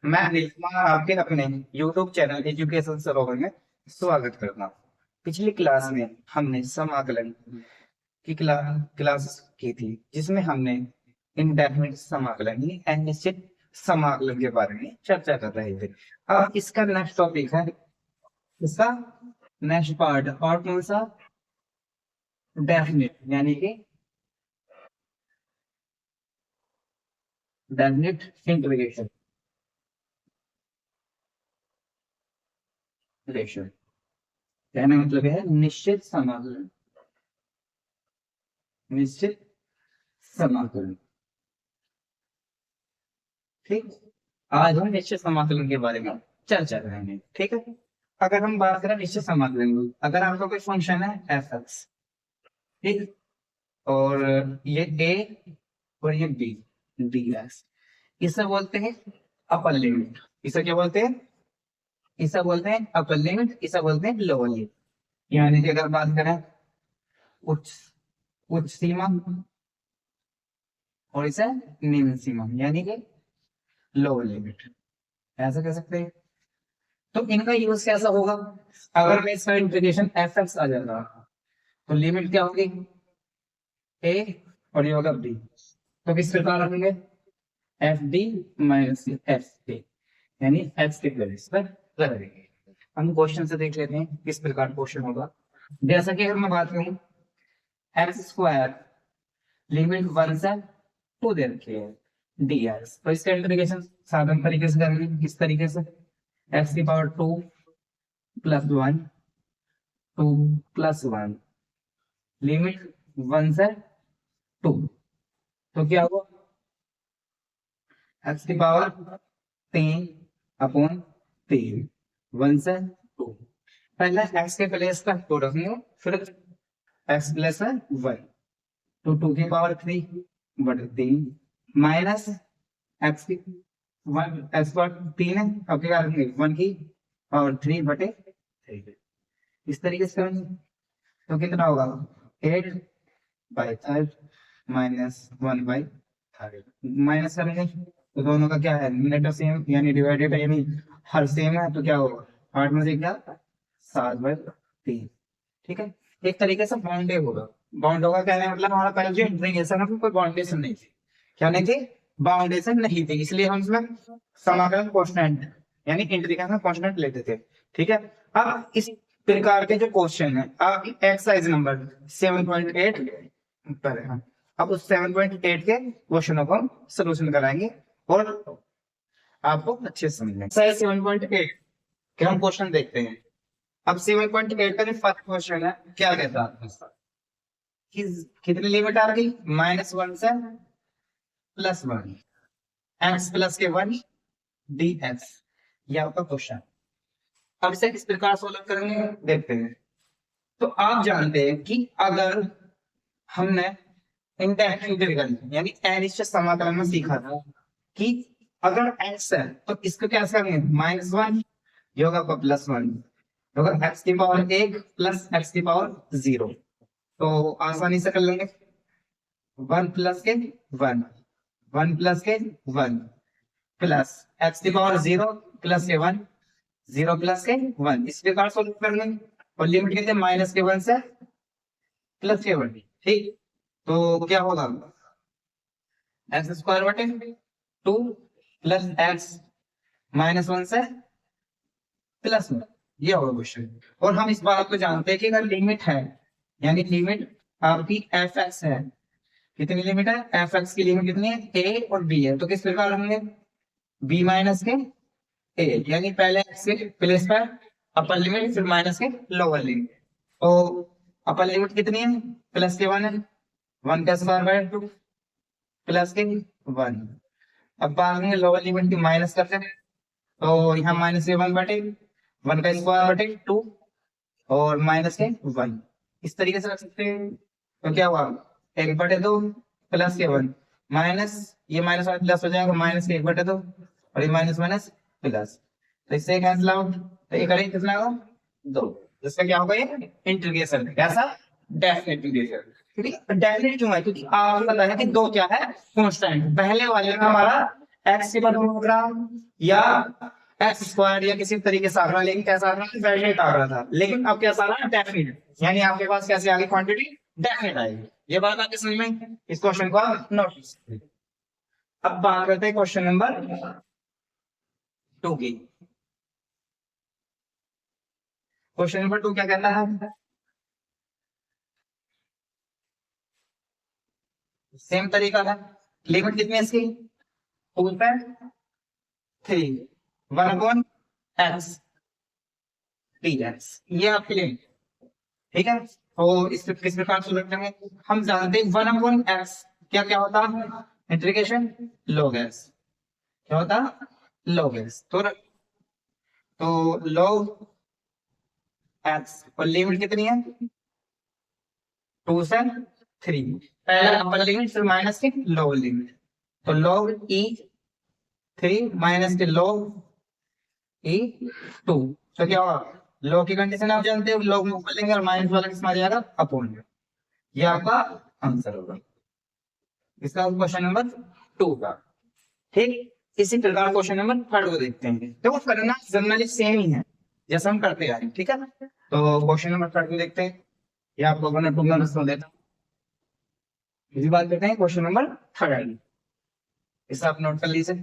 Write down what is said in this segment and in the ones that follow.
मैं अनिल कुमार आपके अपने YouTube चैनल एजुकेशन सरोवर में स्वागत करता हूँ। पिछली क्लास में हमने समाकलन की क्लास की थी, जिसमें हमने इंडेफिनिट समाकलन यानी अनिश्चित समाकलन के बारे में चर्चा कर रहे थे। अब इसका नेक्स्ट टॉपिक है, इसका नेक्स्ट पार्ट और कौन सा? डेफिनिट यानी कि डेफिनिट इंटीग्रेशन रिलेशन। कहने का मतलब है निश्चित समाकलन, निश्चित समाकलन। ठीक, आज हम निश्चित समाकलन के बारे में चर्चा करेंगे। ठीक है, अगर हम बात करें निश्चित समाकलन की, अगर आपका कोई फंक्शन है एफ एक्स, ठीक, और ये ए और ये बी, डी एक्स, इसे बोलते हैं अपर लिमिट। इसे क्या बोलते हैं? इसे बोलते हैं अपर लिमिट, इसे बोलते हैं लोअर लिमिट। यानी कि अगर बात करें उच्च उच्च सीमा और इसे निम्न सीमा यानी कि लोअर लिमिट, ऐसा कह सकते हैं। तो इनका यूज कैसा होगा? अगर मैं इसका इंटीग्रेशन एफ एक्स आ जाएगा तो लिमिट क्या होगी? ए और ये होगा बी, तो किस प्रकार रखेंगे? F D minus F D, यानी एक्स के प्लेस पर रख देंगे। हम क्वेश्चन से देख लेते हैं किस प्रकार क्वेश्चन होगा। जैसा कि अगर मैं बात करूं एक्स स्क्वायर लिमिट 1 से 2 दे रखी है डी एक्स, तो इसका इंटीग्रेशन साधारण तरीके से करेंगे। किस तरीके से? एक्स की पावर 2 प्लस 1, 2 प्लस 1, लिमिट 1 से 2, तो क्या हुआ? एक्स की पावर 3 अपॉन 3, 1 से 2। पहले एक्स के प्लेस पर 2 रखेंगे, फिर एक्स प्लस 1, तो 2 की पावर 3 बटे 3 माइनस एक्स की 1, एक्स पावर 3 है, अब क्या रखेंगे? 1 की पावर 3 बटे 3। इस तरीके से करेंगे तो कितना होगा? 8 बाई 3 माइनस 1 बाई 3। माइनस करेंगे तो दोनों का क्या है? न्यूमरेटर सेम यानी डिवाइडेड यानी हर सेम है, तो क्या होगा? 8 में से क्या? 7 बाई 3। ठीक है, एक तरीके से बाउंडेड होगा। बाउंड होगा कहने का मतलब हमारा पहले जो इंटीग्रेशन है कोई बाउंडेशन नहीं थी। क्या नहीं थी? बाउंडेशन नहीं थी, इसलिए हम इसमें समाकलन कांस्टेंट यानी इंटीग्रेशन कांस्टेंट लेते थे। ठीक है, अब इस प्रकार के जो क्वेश्चन है, अब एक्सरसाइज नंबर 7.8 पर है। अब उस 7.8 के क्वेश्चनों को हम सोल्यूशन कराएंगे और आपको अच्छे से समझेंगे। एक्सरसाइज 7.8 के हम क्वेश्चन देखते हैं। अब 7.8 का जो फर्स्ट क्वेश्चन है, क्या कहता है? कितनी लिमिट आ गई? -1 से +1, एक्स प्लस के 1 डी एक्स, ये आपका क्वेश्चन। अब इसे किस प्रकार सोल्व करेंगे देखते हैं। तो आप जानते हैं कि अगर हमने इंटीग्रल यानी अनिश्चित समाकलन में सीखा था कि अगर एक्स है तो इसको कैसे करेंगे? -1 ये होगा +1, अगर एक्स की पावर 1 प्लस एक्स की पावर 0, तो आसानी से कर लेंगे। 1 प्लस के 1, 1 प्लस के 1 प्लस एक्स की पावर 0 प्लस के 1, 0 प्लस के 1, इस प्रकार सोल्व करेंगे। और लिमिट कितने? -1 से +1। ठीक, तो क्या होगा? एक्स स्क्वायर बटे 2 प्लस एक्स -1 से +1, ये होगा क्वेश्चन। और हम इस बात को जानते हैं कि अगर लिमिट है यानी लिमिट आपकी एफ एक्स है, कितनी लिमिट है? एफ एक्स की लिमिट कितनी है? ए और बी है, तो किस प्रकार होंगे? बी माइनस के ए, यानी पहले एक्स के प्लेस पर अपर लिमिट फिर माइनस के लोअर लिमिट। तो अपर लिमिट कितनी है? प्लस के 1 है, 1 का स्क्वायर बाय 2 प्लस के 1। अब बाद में लोअर लिमिट की माइनस करते हैं, तो यहाँ -1 बटे 1 का स्क्वायर बटे 2 और माइनस के 1, इस तरीके से रख सकते हैं। तो क्या हुआ? 1 बटे 2 प्लस के 1 माइनस, ये माइनस वाला प्लस हो जाएगा, माइनस के 1 बटे 2 और ये माइनस माइनस प्लस, तो इससे कैंसिल आउट, तो ये करेंगे कितना होगा? 2। इसका क्या होगा? ये इंटीग्रेशन कैसा? Definite integration. क्योंकि डेफिनेट क्यों है? क्योंकि आपको पता है कि 2 क्या है? कांस्टेंट। पहले वाले में हमारा एक्स के बराबर या एक्स स्क्वायर या किसी तरीके से आ रहा, लेकिन कैसा आ रहा है, डेफिनेट आ रहा था, लेकिन अब कैसा आ रहा है, डेफिनेट, यानी आपके पास कैसे आगे क्वांटिटी डेफिनेट आएगी। ये बात आपके समझ में, इस क्वेश्चन को आप नोट कर सकते हैं। अब बात करते हैं क्वेश्चन नंबर 2 की। क्वेश्चन नंबर 2 क्या कहता है, सेम तरीका है, लिमिट कितनी है इसकी, 2 से 3, 1/x dx, ये आपके लिए, ठीक है। तो इस किस प्रकार से लिखते हैं, हम जानते हैं 1/x क्या क्या होता है, इंटीग्रेशन log x, क्या होता है log x, तो log x और लिमिट कितनी है, 2 से 3, पहला अपर लिमिट फिर माइनस की लोअर लिमिट, तो log e 3 माइनस के log e 2, तो क्या होगा, log की कंडीशन आप जानते हो, log में ऊपर लेंगे और माइनस वाला किसमें आ जाएगा, अपॉन में, ये आपका आंसर होगा इसका क्वेश्चन नंबर 2 का, ठीक। इसी प्रकार क्वेश्चन नंबर 3 को देखते हैं, तो करना जनरली सेम ही है जैसा हम करते आ रहे हैं, ठीक है। तो क्वेश्चन नंबर 3 को देखते हैं, ये आपको 1 और 2 में देता हूँ। इसी बात करते हैं क्वेश्चन नंबर 3, इसे आप नोट कर लीजिए।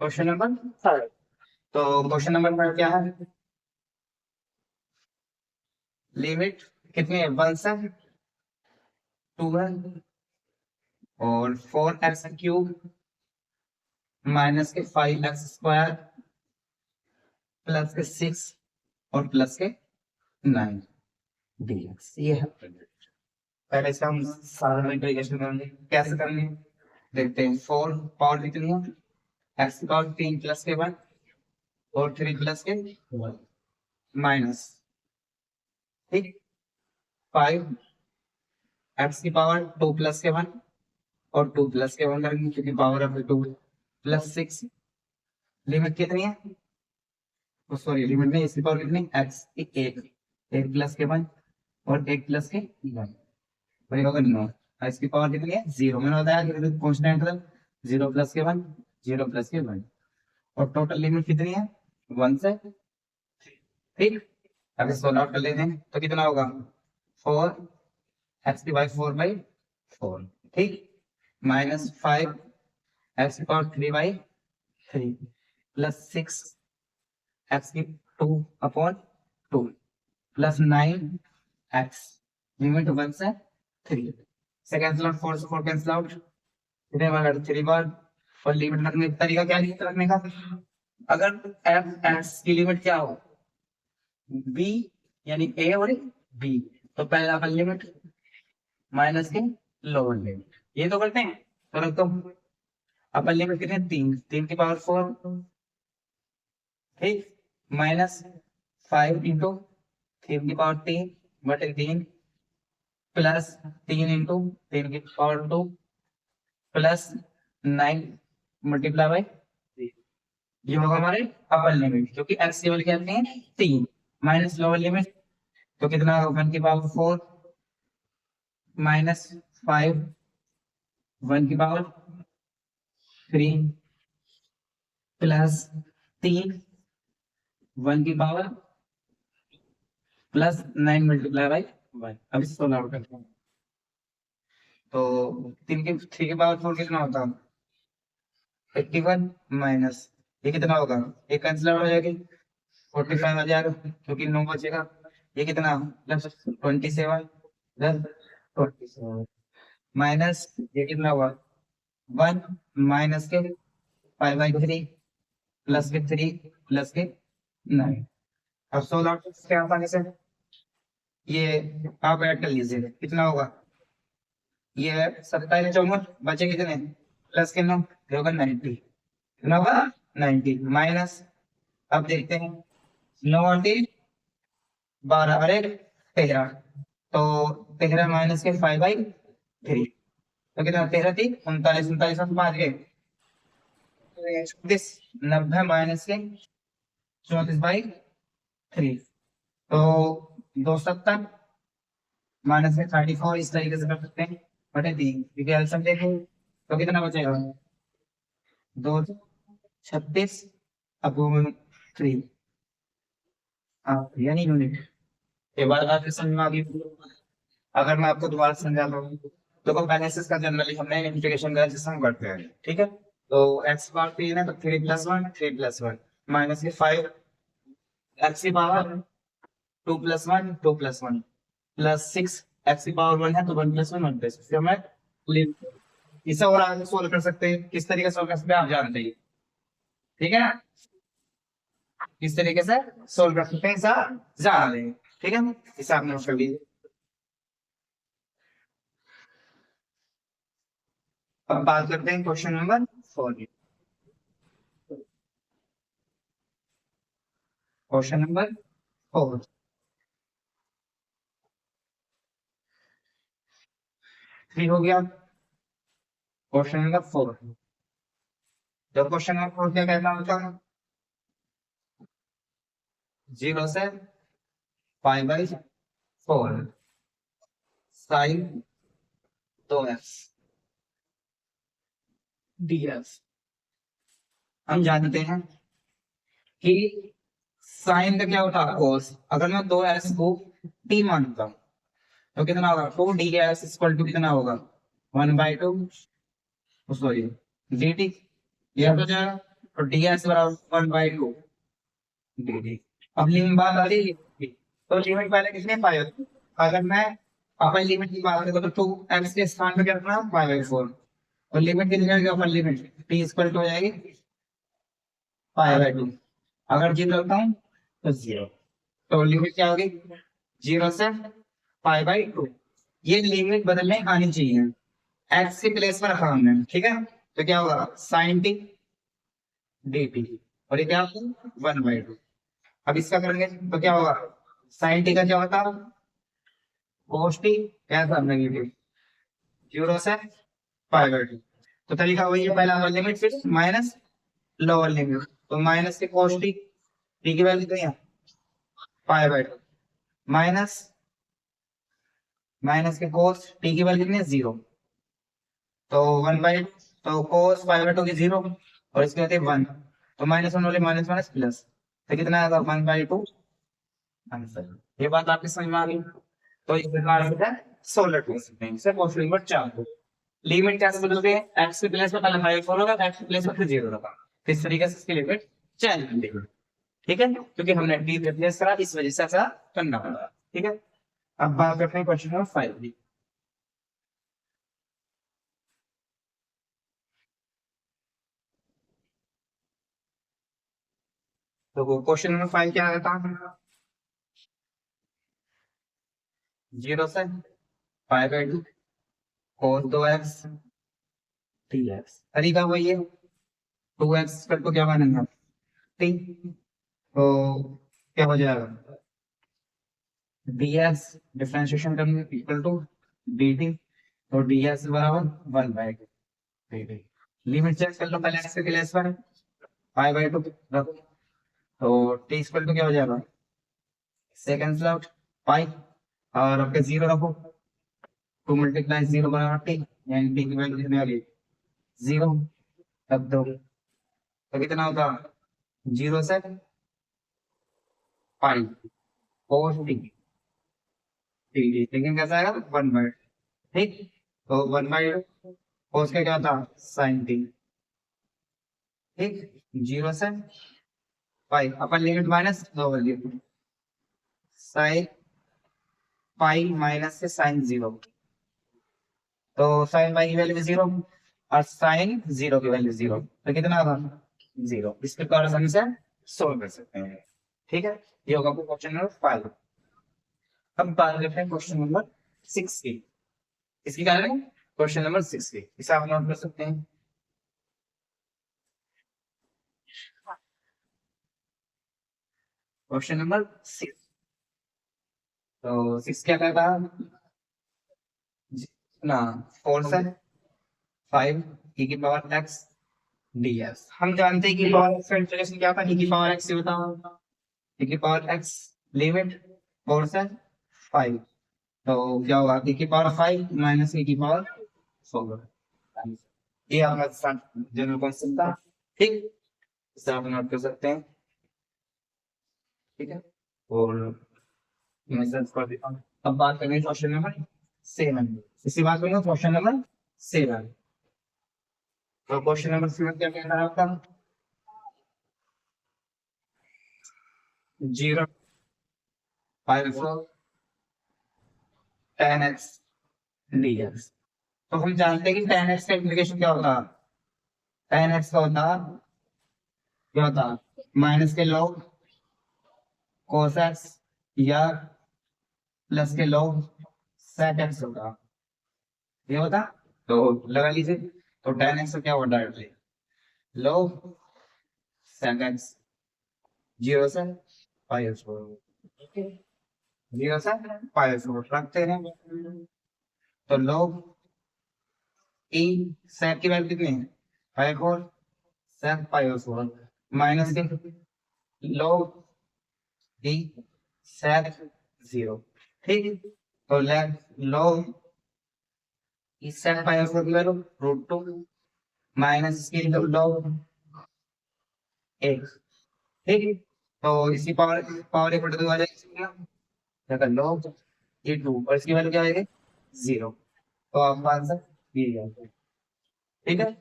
क्वेश्चन नंबर 3, तो क्वेश्चन नंबर 3 क्या है, लिमिट कितनी है, 1 से 2 है, और 4x³ माइनस के 5x² प्लस के 6 और प्लस के 9 dx, ये है। पहले से हम साधारण इंटीग्रेशन करेंगे, कैसे करेंगे देखते हैं। 4 पावर कितनी है, x की पावर 3 प्लस के 1 और 3 प्लस के 1 माइनस, ठीक, 5 x की पावर 2 प्लस के 1 और 2 प्लस के 1 करेंगे क्योंकि पावर ऑफ 2 प्लस 6, लिमिट कितनी है, सॉरी लिमिट नहीं, इसकी पावर कितनी, x की 1 प्लस के 1 और 1 प्लस के 1, और ये होगा 9, इसकी पावर कितनी है, 0, मैंने बताया कि कांस्टेंट मतलब 0 प्लस के 1 0 प्लस के 1, और टोटल लिमिट कितनी है, 1 से, ठीक। अब इसको नोट कर लेते हैं, तो कितना होगा, 4 x⁴/4, ठीक, minus 5 x⁴3/3 plus 6 x⁴2 plus 9x, limit 1 से 3 से कैंसिल आउट, 4 से 4 कैंसिल आउट, कितने बार 3 बार, और लिमिट रखने का तरीका क्या है रखने का, अगर f(x) की लिमिट क्या हो, b यानी a और b, तो पहला अपन लिमिट माइनस के लोअर लिमिट, ये तो करते हैं, तो रख दो, अपन लिमिट कितने, 3 की पावर 4, ठीक, माइनस 5 इंटू 3 की पावर 3 बटे 3 प्लस 3 इंटू 3 की पावर 2 प्लस 9 मल्टीप्लाई बाई 3, ये होगा हमारे अपर लिमिट, क्योंकि x की वैल्यू कितनी है 3, माइनस लोअर लिमिट, तो कितना होगा 1 की पावर 4 माइनस 5 1 की पावर 3 प्लस 3 1 की पावर प्लस 9 मल्टीप्लाई बाई 1, अब इसको सोल्व आउट करते हैं, तो 3 की पावर 4 कितना होता है 81 माइनस, ये कितना होगा, ये कैंसिल आउट हो जाएगी, 45 आ जाएगा क्योंकि 9 बचेगा, ये कितना प्लस 27 प्लस 27 माइनस, ये कितना हुआ 1 माइनस के 5/3 प्लस के 3 प्लस के 9, अब सोल्व आउट क्या आसानी से, ये आप ऐड कर लीजिए, कितना होगा, ये 27 54 बचे कितने, प्लस के 9 होगा 90, कितना होगा 90 माइनस, अब देखते हैं 9 और 3 12 और 1 13, तो 13 माइनस के 5/3, तो कितना 13 3 39 39 में 5 गए 34, 90 माइनस के 34/3, तो 270 माइनस के 34, इस तरीके से कर सकते हैं, बटे 3, क्योंकि एलसीएम देखो तो कितना बचेगा, 236 अपॉन 3, यानी यूनिट। ये बात आपके समझ में आ गई। अगर मैं आपको दोबारा समझाता हूँ, तो बैलेंसेस का जनरली हमने इंटीग्रेशन का जिससे हम करते हैं, ठीक है। तो एक्स पावर 3 है तो 3 + 1 3 + 1 माइनस के 5 एक्स की पावर 2 + 1 2 + 1 +6 एक्स की पावर 1 है तो 1 + 1 1 + 1 फिर हमें इसे और आगे सोल्व कर सकते हैं। किस तरीके से सोल्व कर सकते हैं आप जानते हैं, ठीक है ना। किस तरीके से सोल्व कर सकते हैं हिसाब जान लेंगे, ठीक है। हिसाब नोट कर लीजिए। अब बात करते हैं क्वेश्चन नंबर 4 की। क्वेश्चन नंबर 4 3 हो गया। क्वेश्चन नंबर 4, जब क्वेश्चन नंबर 4 क्या कहना होता है, 0 से π/4 साइन 2x dx। हम जानते हैं कि साइन का क्या होता है कोस। अगर मैं 2x को t मानता हूं तो कितना होगा, 2 dx = कितना होगा, 1/2 सॉरी dt। ये हो जाएगा तो dx = 1/2 dt। अब लिमिट बात आ रही है, तो लिमिट पहले कितने पाई होती, अगर मैं अपर लिमिट की बात करूं तो 2x के स्थान पे क्या रखना, π/4 और लिमिट कितनी जाएगी, अपर लिमिट t = हो जाएगी π/2। अगर जीरो रखता हूँ तो 0, तो लिमिट क्या होगी, 0 से π/2। ये लिमिट बदलने आनी चाहिए, एक्स के प्लेस पर रखा हमने, ठीक है। तो क्या होगा साइन टी dt और ये क्या होगा 1/2। अब इसका करेंगे तो क्या होगा, साइन टी का क्या होता है कोस टी, क्या था नेगेटिव 0 से π/2। तो तरीका वही है, पहला अपर लिमिट फिर माइनस लोअर लिमिट, तो माइनस के कोस टी, टी की वैल्यू कितनी है π/2 माइनस माइनस के कोस टी की वैल्यू कितनी है 0, तो 1/2 तो कोस π/2 की 0 और इसके होते 1, तो -1 वाले माइनस माइनस प्लस, तो कितना आएगा 1/2 आंसर। ये बात आपकी समझ में आ गई। तो इस प्रकार से सोलर कर सकते हैं। सर क्वेश्चन नंबर 4 को लिमिट कैसे बदलते हैं, एक्स के प्लेस पर पहले 5/4 होगा, एक्स के प्लेस पर फिर 0 होगा, इस तरीके से इसकी लिमिट चेंज कर देंगे, ठीक है। क्योंकि हमने टी रिप्लेस करा इस वजह से ऐसा करना पड़ा, ठीक है। अब बात करते हैं क्वेश्चन नंबर 5 की। तो क्वेश्चन नंबर 5 क्या आता है, 0 से π/2 cos 2x dx। तरीका वही है, 2x को क्या मानेंगे t, तो क्या हो जाएगा dx डिफरेंशिएशन करने इक्वल टू dt, तो dx बराबर 1/2 dt। लिमिट चेक कर लो पहले x के लिए इस पर π/2 रखो, तो t इक्वल टू क्या हो जाएगा सेकंड आउट पाई और आपके 0 रखो, 2 × 0 बराबर टी, यानी टी की वैल्यू कितनी आ गई 0, तब दो तो कितना होगा 0 से पाई कोस टी टी, लेकिन कैसा आएगा 1/2, ठीक। तो 1/2 कोस का क्या था साइन टी, ठीक। 0 से पाई अपन limit minus lower limit sine pi minus से साइन 0, तो साइन पाई की वैल्यू 0 और साइन 0 की वैल्यू 0, तो कितना होगा 0। इस प्रकार से हम इसे सोल्व कर सकते हैं, ठीक है। ये होगा क्वेश्चन नंबर 5। अब बात करते हैं क्वेश्चन नंबर 6 की। इसकी क्या है क्वेश्चन नंबर 6 की, इसे आप नोट कर सकते हैं। क्वेश्चन नंबर 6, तो 6 क्या कहता है ना, 4 से 5 e की पावर x ds। हम जानते हैं कि पावर x का इंटीग्रेशन क्या था, e की पावर x से होता है e की पावर x लिमिट 4 से 5, तो क्या होगा e की पावर 5 माइनस e की पावर होगा। ये हमारा जनरल कॉन्सेप्ट था। ठीक, इसे आप नोट कर सकते हैं। ठीक है, और मैं सर्च कर देता हूँ। अब बात करेंगे क्वेश्चन नंबर 7। इसी बात करेंगे क्वेश्चन नंबर 7। तो क्वेश्चन नंबर 7 क्या कहता है आपका? 0 5 10x dx। तो हम जानते हैं कि 10x का इंप्लीकेशन क्या होता है? 10x का होता क्या होता? माइनस के log cos x या प्लस के log sec x होगा। ये होता, तो लगा लीजिए। तो 10x का क्या होगा? डायरेक्टली log sec x, 0 से पाई फोर, 0 से पाई फोर रखते हैं। तो log e sec की वैल्यू कितनी है? Pi four, sec pi four minus के log e sec 0। ठीक है, तो log e sec pi four की वैल्यू √2 माइनस इसकी log एक। ठीक है, तो इसी पावर पावर एक बटे 2 आ जाएगा, log e 2 और इसकी वैल्यू क्या आएगी? 0। तो आपका आंसर ये है। ठीक है,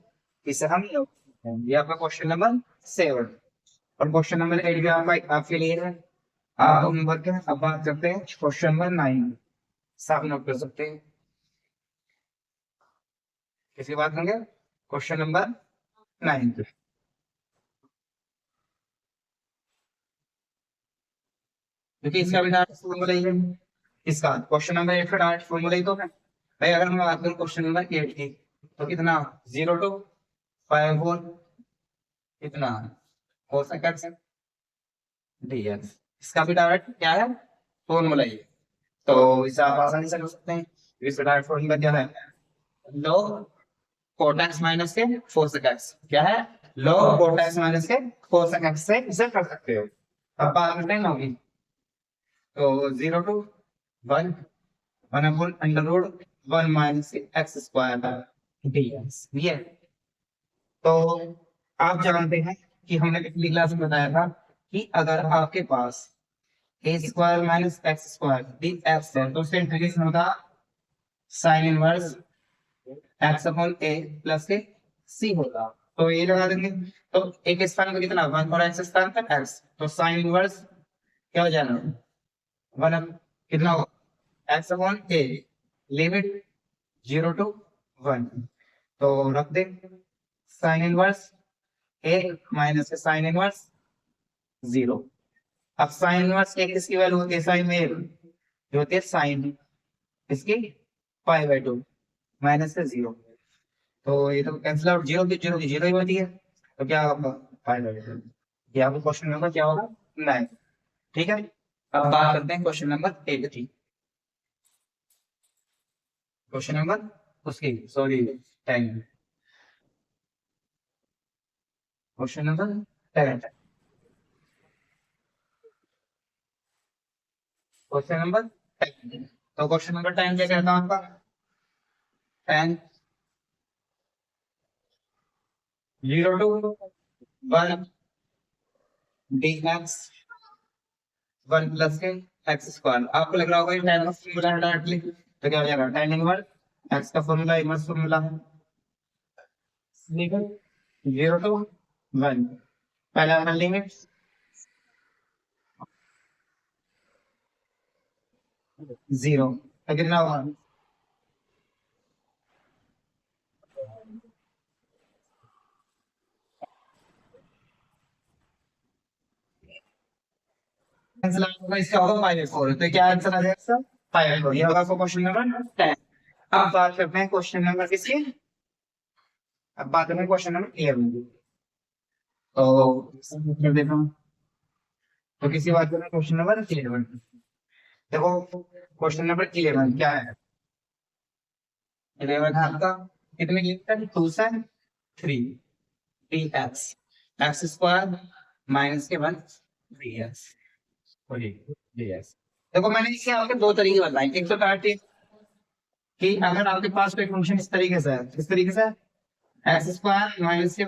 इसे हम ये आपका क्वेश्चन नंबर 7। और क्वेश्चन नंबर 8 भी आपका आपके लिए है। आप नंबर के अब बात करते हैं क्वेश्चन नंबर 9। साफ नोट कर सकते हैं। किसी बात करेंगे क्वेश्चन नंबर 9। क्योंकि इसका भी डायरेक्ट फॉर्मूला ही है। इसका क्वेश्चन नंबर 8 का डायरेक्ट फॉर्मूला ही तो है भाई। अगर हम बात करें क्वेश्चन नंबर 8 की, तो कितना 0 to 5 4 कितना हो सकता है dx। इसका भी डायरेक्ट क्या है? फॉर्मूला ही है। तो इसे आप आसानी से कर सकते हैं। इसका डायरेक्ट फॉर्मूला क्या है? लो cot x माइनस के cosec x क्या है? लो cot x माइनस के cosec x से इसे कर सकते हो। अब बात करते हैं होगी, तो 0 to 1 1 upon under root 1 minus x square dx। ये तो आप जानते हैं कि हमने पिछली क्लास में बताया था कि अगर आपके पास A square minus x square D X है, तो उसका इंटीग्रेशन होगा sine inverse X upon A plus के सी होगा। तो ये लगा देंगे। तो एक स्थान पर कितना 1 और एक्स स्थान पर एक्स, तो साइन इनवर्स क्या हो जाएगा? 1 कितना होगा? X upon a limit 0 to 1। तो रख दे साइन इनवर्स ए माइनस के साइन इनवर्स 0। अब साइन इनवर्स ए किसकी वैल्यू होती है? साइन में जो होती है साइन इसकी पाई बाय 2 माइनस से 0। तो ये तो कैंसिल आउट, 0 की 0 की 0 ही होती है। तो क्या होगा? Pi by 2। ये आपको क्वेश्चन नंबर क्या होगा? 9। ठीक है, अब बात करते हैं क्वेश्चन नंबर 8 की। क्वेश्चन नंबर उसकी sorry 10। Question number 10। Question number 10। तो क्वेश्चन नंबर 10 क्या कहता हूं आपका? 10 0 to 1 dx 1 प्लस के एक्स स्क्वायर। आपको लग रहा होगा ये tan का फॉर्मूला है डायरेक्टली, तो क्या हो जाएगा? tan इनवर्स एक्स का फॉर्मूला इनवर्स फॉर्मूला है। ठीक है, 0 to 1 पहला वाला लिमिट 0, तो कितना होगा? आंसर होगा इसका होगा 5/4। तो क्या आंसर आ जाएगा इसका? 5/4। ये होगा आपका क्वेश्चन नंबर 10। अब बात करते हैं क्वेश्चन नंबर किसकी? अब बात करते हैं क्वेश्चन नंबर 11 की। तो कर देता हूँ। तो किसी बात करें क्वेश्चन नंबर 11। देखो क्वेश्चन नंबर 11 क्या है? 11 है आपका कितने की लिखता है? 2 से 3 D x x square minus के 1 3 एक्स डी एक्स। देखो मैंने इसके आपके दो तरीके बताए। एक तो डायरेक्ट कि अगर आपके पास कोई फंक्शन इस तरीके से है, इस तरीके से एक्स स्क्वायर माइनस के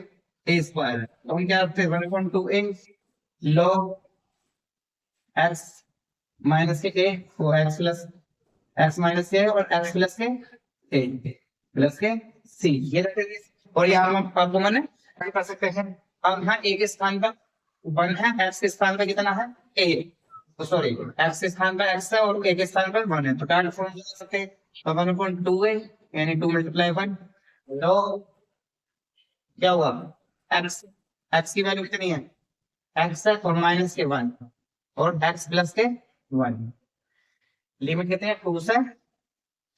ए स्क्वायर, तो हम क्या करते हैं 1/2a log एक्स माइनस के ए, वो एक्स प्लस एक्स माइनस के और एक्स प्लस के ए प्लस के सी, ये रखेंगे। और यहाँ हम आपको मैंने क्या कर सकते हैं, अब यहाँ ए के स्थान पर 1 है, एक्स के स्थान पर कितना है ए, तो सॉरी एक्स के स्थान पर एक्स है और ए के स्थान पर 1 है, तो क्या फॉर्म कर सकते हैं, तो 1/2a यानी 2 × 1, तो क्या हुआ एक्स, एक्स की वैल्यू कितनी है, एक्स है और माइनस के 1 और एक्स प्लस के 1, लिमिट कितने हैं 2 से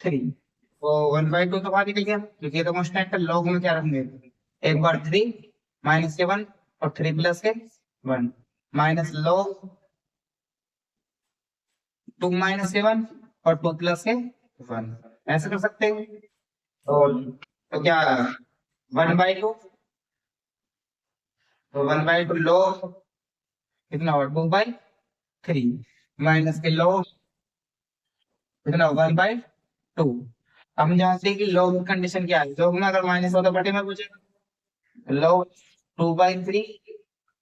3, तो 1/2 तो बाहर निकल गया क्योंकि ये तो कांस्टेंट है, लॉग में क्या रखेंगे, एक बार 3 माइनस के 1 और 3 प्लस के 1 माइनस लॉग 2 माइनस के 1 और 2 प्लस के 1, ऐसे कर सकते हैं। और तो क्या 1/2, तो 1/2 log कितना हुआ 2/3 माइनस के log कितना 1/2। हम जानते हैं कि log कंडीशन क्या है, log में अगर माइनस होता बटे में पूछेगा, log 2/3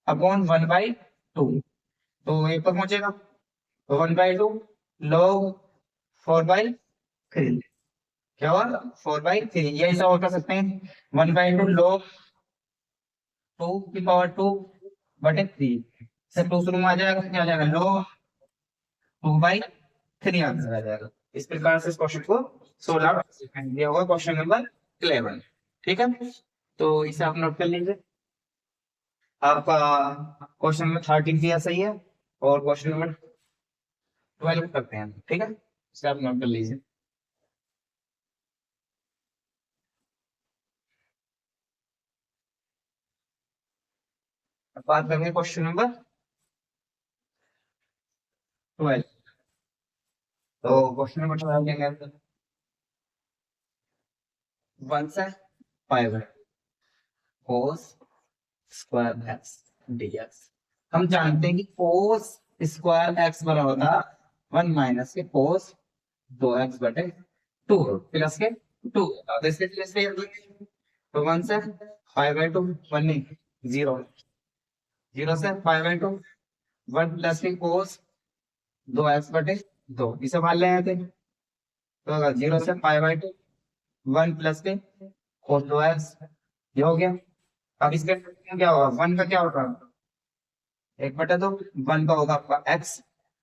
अपॉन 1/2, तो एक पर पहुंचेगा, तो 1/2 log 4/3, क्या हुआ 4/3, ये ऐसा और कर सकते हैं 1/2 log 2 की पावर 2/3 से 2 शुरू में आ जाएगा, क्या आ जाएगा log 2/3 आंसर आ जाएगा। इस प्रकार से इस क्वेश्चन को सोल्व आउट दिया होगा, क्वेश्चन नंबर 11, ठीक है। तो इसे आप नोट कर लीजिए, आपका क्वेश्चन नंबर 13 भी सही है और क्वेश्चन नंबर 12 करते हैं, ठीक है, इसे आप नोट कर लीजिए। अब बात करेंगे क्वेश्चन नंबर 12, तो क्वेश्चन नंबर 12 क्या कहते हैं, 1 से 5 है cos स्क्वायर एक्स dx। हम जानते हैं कि cos स्क्वायर एक्स बराबर होता है 1 माइनस के cos 2x/2 प्लस के 2, तो इसके प्लस पे तो 1 से 5/2 1 नहीं 0, 0 से 5/2 1 प्लस के cos 2x/2, इसे मान ले आए थे, तो अगर 0 से 5/2 1 प्लस के cos 2x, ये हो गया। अब इसके क्या होगा, 1 का क्या होगा 1/2, 1 का होगा आपका x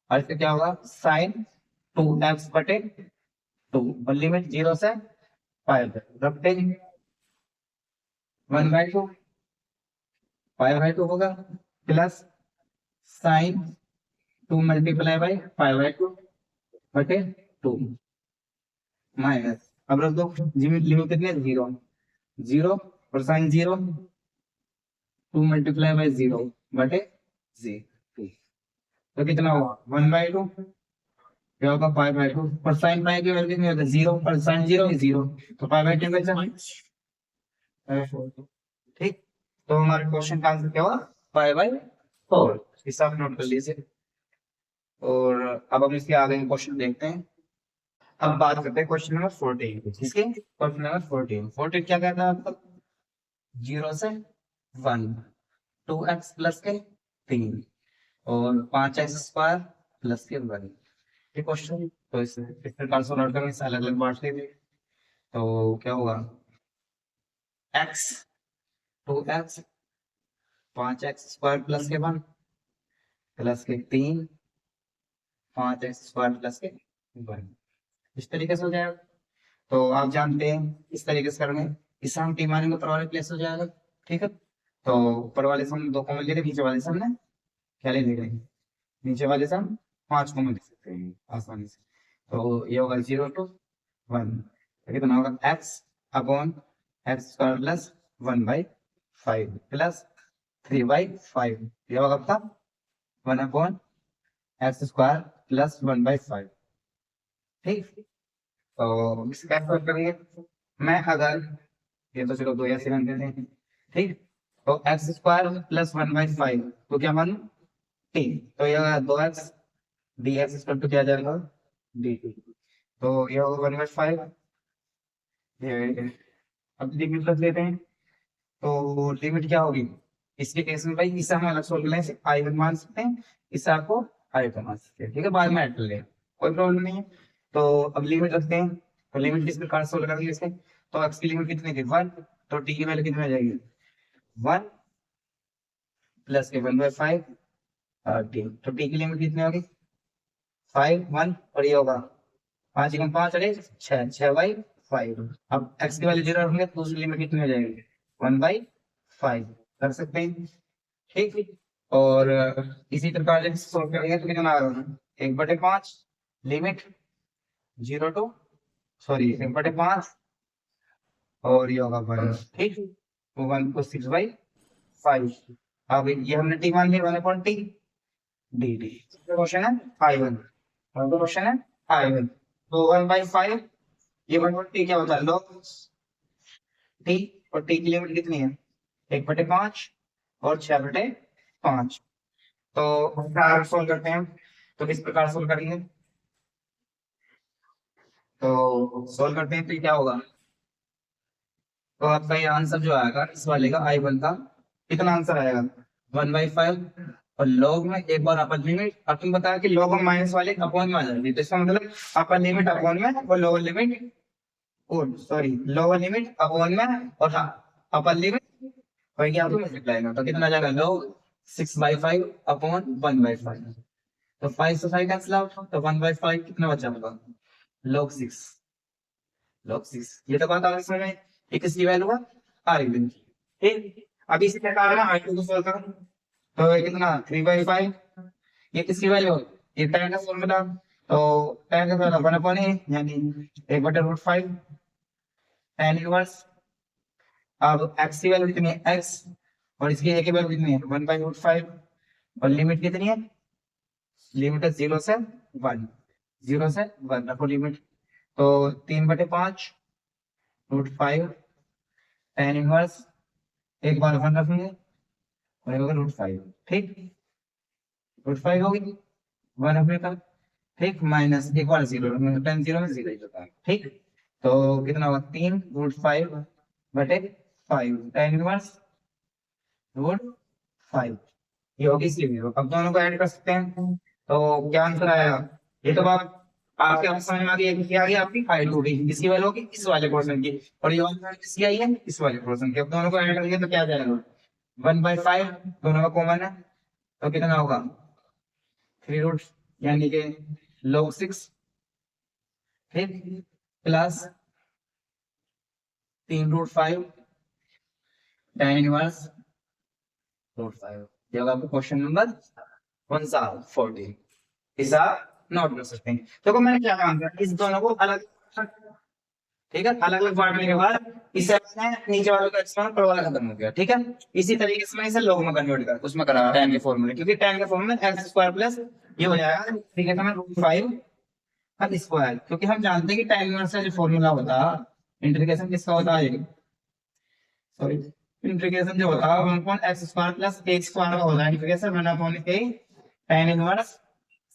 और इसका क्या होगा साइन 2x/2, और लिमिट 0 से 5 रखते हैं, 1/2 5/2 होगा प्लस साइन 2 × 5/2 माइनस, अब रख दो लिमिट कितनी है 0, 0 और साइन 0 2 × 0/0, तो कितना हुआ 1/2, क्या होगा 5/2, पर साइन पाई की वैल्यू कितनी होती है 0, पर साइन 0 है 0, तो 5/2 बचा, ठीक। तो हमारे क्वेश्चन का आंसर क्या हुआ 5/4, हिसाब नोट कर लीजिए। और अब हम इसके आगे क्वेश्चन देखते हैं। अब बात करते हैं क्वेश्चन नंबर 14, इसके क्वेश्चन नंबर 14 क्या कहता है आपका, 0 से 1 2x प्लस के 3 और 5x² प्लस के 1, ये क्वेश्चन, तो इस प्रकार से नोट करने से अलग अलग बांट लेंगे, तो क्या होगा x 2x 5x² प्लस के 1 प्लस के 3 5x² प्लस के 1, इस तरीके से हो जाएगा। तो आप जानते हैं इस तरीके से करेंगे, इस हम टी मानेंगे ऊपर वाले प्लेस हो जाएगा, ठीक है। तो ऊपर वाले से हम 2 कॉमन ले रहे, नीचे वाले से हमने क्या ले रहे, नीचे वाले से हम 5 कॉमन ले सकते हैं आसानी से, तो ये होगा 0 to 1, तो कितना होगा x upon x² plus 1/5 plus 3/5, ये होगा आपका 1 अपॉन x² प्लस 1/5, ठीक। तो इसे कैसे करेंगे, मैं अगर ये तो चलो 2 ऐसे रख देते हैं, ठीक। तो x² प्लस 1/5 तो क्या मानू t, तो ये 2x dx इक्वल टू क्या आ जाएगा dt, तो ये होगा 1/5 ये अब लिमिट रख लेते हैं। तो लिमिट क्या होगी इसके केस में भाई, इसे हम अलग सोल्व करें, आई वन मान सकते हैं, इसे आपको आई वन मान सकते हैं, ठीक है, बाद में ऐड कर लें, कोई प्रॉब्लम नहीं है। तो अब लिमिट रखते हैं, तो लिमिट किस प्रकार सोल्व करेंगे इसके, तो एक्स की लिमिट कितनी थी 1, तो टी की वैल्यू कितनी हो जाएगी 1 प्लस के 1/5 टी, तो टी की लिमिट कितनी होगी 5 1, और ये होगा 5 कम 5 अरे 6, 6/5। अब एक्स की वैल्यू 0 रखेंगे तो दूसरी लिमिट कितनी हो जाएगी 1/5 कर सकते हैं, ठीक है। और इसी प्रकार से सॉल्व करेंगे तो कितना आएगा 1/5 लिमिट 0 टू, सॉरी 1/5 और ये होगा 1, ठीक, तो 1 को 6/5। अब ये हमने टी मान लिया 1/टी डी डी, क्वेश्चन है I1, क्वेश्चन है I1, तो 1/5 ये 1/टी क्या होता है log टी, और टी की लिमिट कितनी है 1/5 और 6/5। तो सोल्व करते हैं, तो किस प्रकार सोल्व करेंगे, तो सोल्व करते हैं तो क्या होगा, तो आपका ये आंसर जो आएगा इस वाले का I1 का कितना आंसर आएगा 1/5, और लॉग में एक बार अपर लिमिट, अब तुम बताया कि लॉग और माइनस वाले अपॉन में आ जाएंगे, तो इसका मतलब अपर लिमिट अपॉन में और लोअर लिमिट, और सॉरी लोअर लिमिट अपॉन में और हाँ अपर लिमिट वही आपको मल्टीप्लाई करना, तो कितना आ जाएगा log 6/5 अपॉन 1/5, तो 5 से 5 कैंसिल आउट, तो 1/5 कितना बचा होगा log 6, log 6, ये तो बात आ गई समझ में, ये किसकी वैल्यू है I1, ठीक। अभी इसी प्रकार ना I2 को सोल्व करो, तो ये कितना 3/5, ये किसकी वैल्यू, ये tan का फॉर्मूला, तो tan का फॉर्मूला 1/a यानी 1/√5 tan इनवर्स। अब x की वैल्यू कितनी है x, और इसकी a की वैल्यू कितनी है 1/√5, और लिमिट कितनी है, लिमिट है 0 से 1, 0 से 1 रखो लिमिट, तो 3/5 √5 tan इनवर्स, एक बार 1 रखेंगे और एक बार √5, ठीक, √5 होगी 1 रखने का, ठीक, माइनस एक बार 0 टेन 0 में 0 ही होता है, ठीक, तो कितना होगा 3√5/5 tan इनवर्स √5, ये होगी इसकी वैल्यू। अब दोनों को ऐड कर सकते हैं, तो क्या आंसर आएगा, ये तो बात आपके आप समझ में आ गई, क्या आ गई आपकी I2 भी किसकी वैल्यू होगी इस वाले पोर्शन की, और ये वाली वैल्यू किसकी आई है इस वाले पोर्शन की। अब दोनों को ऐड करेंगे तो क्या आ जाएगा 1/5, दोनों का कॉमन है, तो कितना होगा 3 यानी कि log 6, ठीक, प्लस 3√5 tan इनवर्स √5, ये होगा आपका क्वेश्चन नंबर कौन सा 14, इसे आप नोट कर सकते हैं। देखो मैंने क्या काम किया, इस दोनों को अलग, ठीक है, अलग अलग बांटने के बाद इसे मैंने नीचे वालों का एक्सपांड ऊपर वाला खत्म हो गया, ठीक है। इसी तरीके से मैं इसे log में कन्वर्ट कर उसमें करा tan के फॉर्मूले, क्योंकि tan के फॉर्मूले x² प्लस ये हो जाएगा, ठीक है, तो मैं √5 अब स्क्वायर, क्योंकि हम जानते हैं कि tan इनवर्स का जो फॉर्मूला होता है इंटीग्रेशन किसका होता है, सॉरी इंटीग्रेशन जो होता है 1/x² प्लस a² का होता है, integration 1/a tan inverse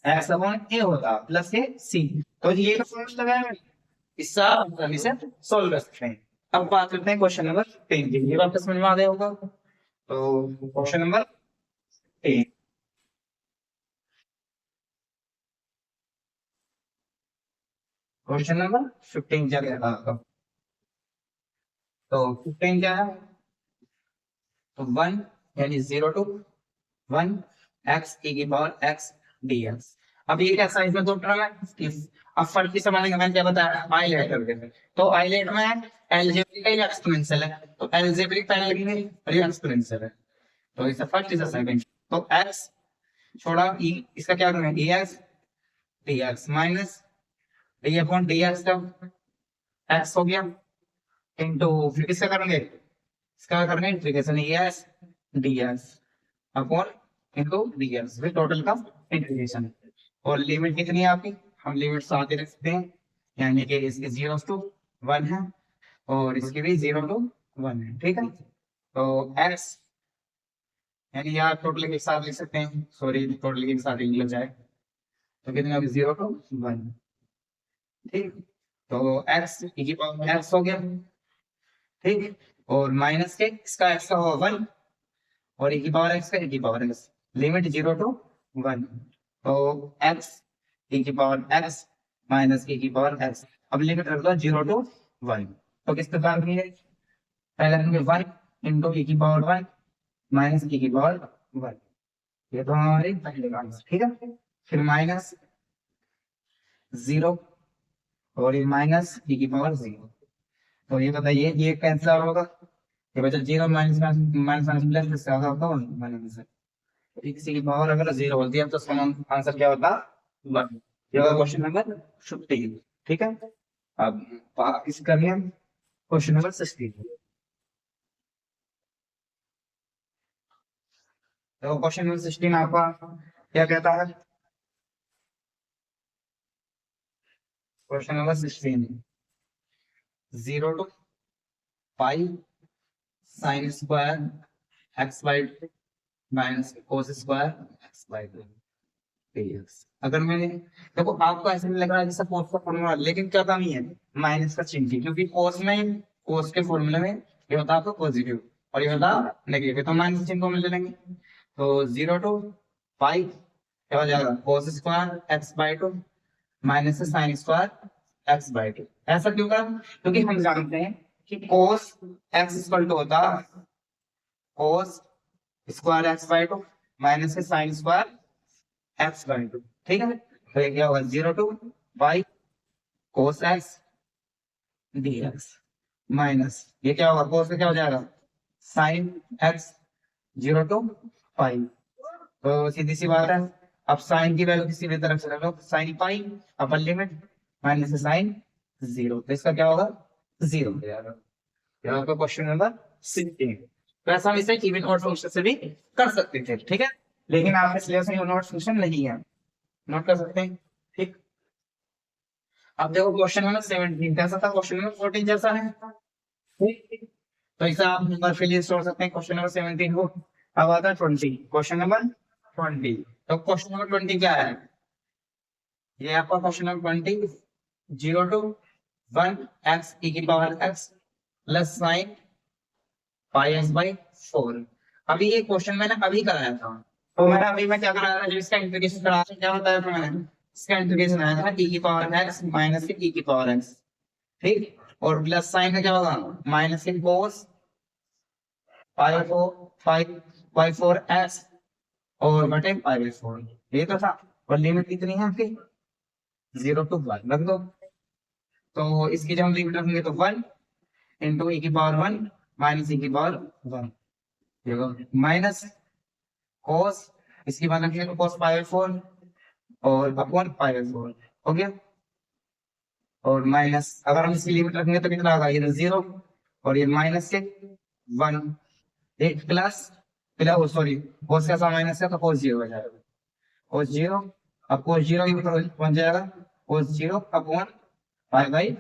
x/a होता है प्लस a c, तो ये तो फॉर्मूला लगाया मैंने, इससे आप इसे सॉल्व कर सकते हैं। अब बात करते हैं क्वेश्चन नंबर 10 की, ये आपको समझ में आ गया होगा, तो क्वेश्चन नंबर 10, क्वेश्चन नंबर 15 क्या कहता है आपका, तो 15 क्या है, तो 1 यानी 0 टू 1 x e की पावर x dx। अब ये क्या साइज में दो टर्म है, अब फर्क की समझेंगे, मैंने क्या बताया आइलेटर के, तो आइलेट में अलजेब्रिक का एक्सपोनेंशियल है, तो अलजेब्रिक पहले लिखेंगे और ये एक्सपोनेंशियल है, तो इसका फर्स्ट इज सेकंड, तो x छोड़ा e, इसका क्या करेंगे dx dx minus d upon dx का x हो गया इनटू, फिर किसका करेंगे इसका करेंगे integration es dx upon into dx, फिर टोटल का इंटीग्रेशन, और लिमिट कितनी है आपकी, हम लिमिट साथ ही रख सकते हैं, यानी कि इसकी 0 टू 1 है और इसकी भी 0 टू 1 है, ठीक है, तो x यानी यार टोटल के साथ लिख सकते हैं, सॉरी टोटल के साथ ही लग जाए, तो कितने 0 टू 1, ठीक, तो एक्स ई की पावर एक्स हो गया, ठीक। और माइनस के इसका एक्स का होगा 1 और e की पावर एक्स का e की पावर एक्स, लिमिट 0 to 1। तो x e की पावर x माइनस e की पावर x, अब लिमिट रख दो 0 to 1। तो किस प्रकार की है, पहले रखेंगे 1 इंटू e की पावर 1 माइनस e की पावर 1, ये तो हमारे पहले का आंसर, ठीक है। फिर माइनस 0 और ये माइनस e की पावर 0। तो ये बताइए ये कैंसिल होगा, ये बचा 0 माइनस माइनस माइनस प्लस, इससे आधा होगा 1 माइनस। किसी की पावर अगर 0 होती है तो इसका आंसर क्या होता, 1। ये होगा क्वेश्चन नंबर 15, ठीक है। अब बात किस करिए क्वेश्चन नंबर 16। तो क्वेश्चन नंबर 16 आपका क्या कहता है, question number 16, 0 to pi sine square x by minus cos square x by 2। अगर मैंने देखो आपको ऐसे नहीं लग रहा है जैसे कोस का फॉर्मूला, लेकिन क्या कमी है, माइनस का चिन्ह की, क्योंकि कोस के फॉर्मूले में ये होता है आपका पॉजिटिव और ये होता नेगेटिव, तो माइनस चिन्ह को मिल लेंगे। तो 0 to पाई क्या हो जाएगा, cos square x by 2 minus sine square x by 2। ऐसा क्यों करा, क्योंकि हम जानते हैं कि कोस एक्स इक्वल टू होता cos square x by 2 minus sine square x by 2, ठीक है। तो ये क्या होगा 0 to pi cos x dx minus ये क्या होगा, कोस का क्या हो जाएगा साइन एक्स 0 to पाई। तो सीधी सी बात है, अब साइन की वैल्यू किसी भी तरफ से रख लो, sine pi upper limit minus sine 0, तो इसका क्या होगा 0 हो जाएगा। यहाँ पे क्वेश्चन नंबर 16। तो ऐसा हम इसे इवन ऑड फंक्शन से भी कर सकते थे, ठीक है, लेकिन आपके सिलेबस में इवन ऑड फंक्शन नहीं है, नोट कर सकते हैं, ठीक। अब देखो क्वेश्चन नंबर 17 कैसा था, क्वेश्चन नंबर 14 जैसा है, ठीक। तो इसे आप नंबर के लिए छोड़ सकते हैं क्वेश्चन नंबर 17 को। अब आता है 20, क्वेश्चन नंबर 20। तो क्वेश्चन नंबर 20 क्या है, ये आपका क्वेश्चन नंबर 20, 0 to 1 एक्स ई की power x plus sine pi x by 4। अभी ये क्वेश्चन मैंने अभी कराया था, तो मैंने अभी मैं क्या कराया था, जब इसका इंटीग्रेशन कराया था क्या बताया था मैंने, इसका इंटीग्रेशन आया था e की पावर एक्स माइनस के e की पावर एक्स, ठीक। और प्लस साइन का क्या होगा, माइनस के कोस पाई 4 फाइव बाई 4 एक्स और बटे पाई बाई 4, ये तो था। और लिमिट कितनी है आपकी 0 to 1 रख दो। तो इसकी जब हम लिमिट रखेंगे तो 1 इंटू ई की पावर 1 माइनस ई की पावर 1 माइनस कोस इसकी बात रखेंगे तो कोस पाई बाई 4 और अपॉन पाई बाई 4 हो गया। और माइनस अगर हम इसकी लिमिट रखेंगे तो कितना होगा, ये 0 और ये माइनस के 1, एक प्लस प्लस सॉरी कोस का सा माइनस का तो कोस 0 हो जाएगा, कोस 0 अब कोस 0 की बन जाएगा कोस 0 अपॉन पाई बाई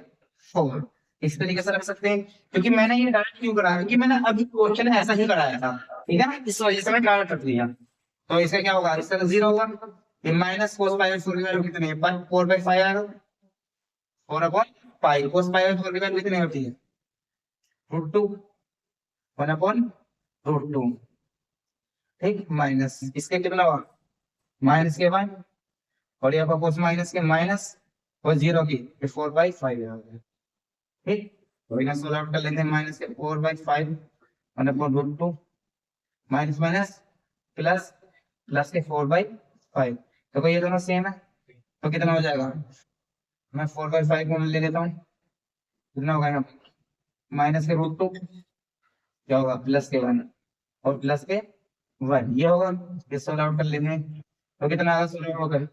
4। इस तरीके से रख सकते हैं, क्योंकि मैंने ये डायरेक्ट क्यों कराया, क्योंकि मैंने अभी क्वेश्चन ऐसा ही कराया था, ठीक है, इस वजह से मैं डायरेक्ट रख दिया। तो इसका क्या होगा, इसका 0 होगा, ये माइनस कोस पाई बाई 4 की वैल्यू कितनी है, 4/5 आएगा और upon pi, cos pi by 4 की वैल्यू कितनी होती है √2, 1 अपॉन √2, ठीक। माइनस इसके कितना होगा माइनस के 1 और ये आपका कोस माइनस के माइनस और 0 की 4/5 आ गया, ठीक। तो इन्हें सोल्व आउट कर लेते हैं, माइनस के 4/5 1 upon √2 minus minus plus plus के 4/5, तो ये दोनों सेम है, तो कितना हो जाएगा, मैं 4/5 को ले लेता हूँ, कितना होगा यहाँ माइनस के √2 क्या होगा प्लस के 1 और प्लस के 1 ये होगा, ये सोल्व आउट कर लेते हैं, तो कितना आएगा सोल्व आउट होकर,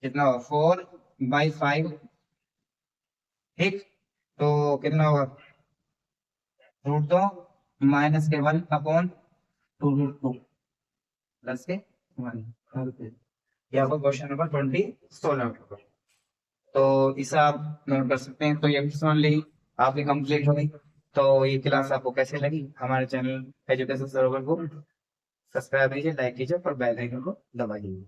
कितना होगा 4/5, ठीक। तो कितना होगा √2 माइनस के 1 अपॉन 2√2 प्लस के 1, ये आपका क्वेश्चन नंबर 20 सोल्व आउट होगा। तो इसे आप नोट कर सकते हैं। तो ये समझ ली आपकी कंप्लीट हो गई। तो ये क्लास आपको कैसे लगी, हमारे चैनल एजुकेशन सरोवर को सब्सक्राइब कीजिए, लाइक कीजिए और बेल आइकन को दबा दीजिए।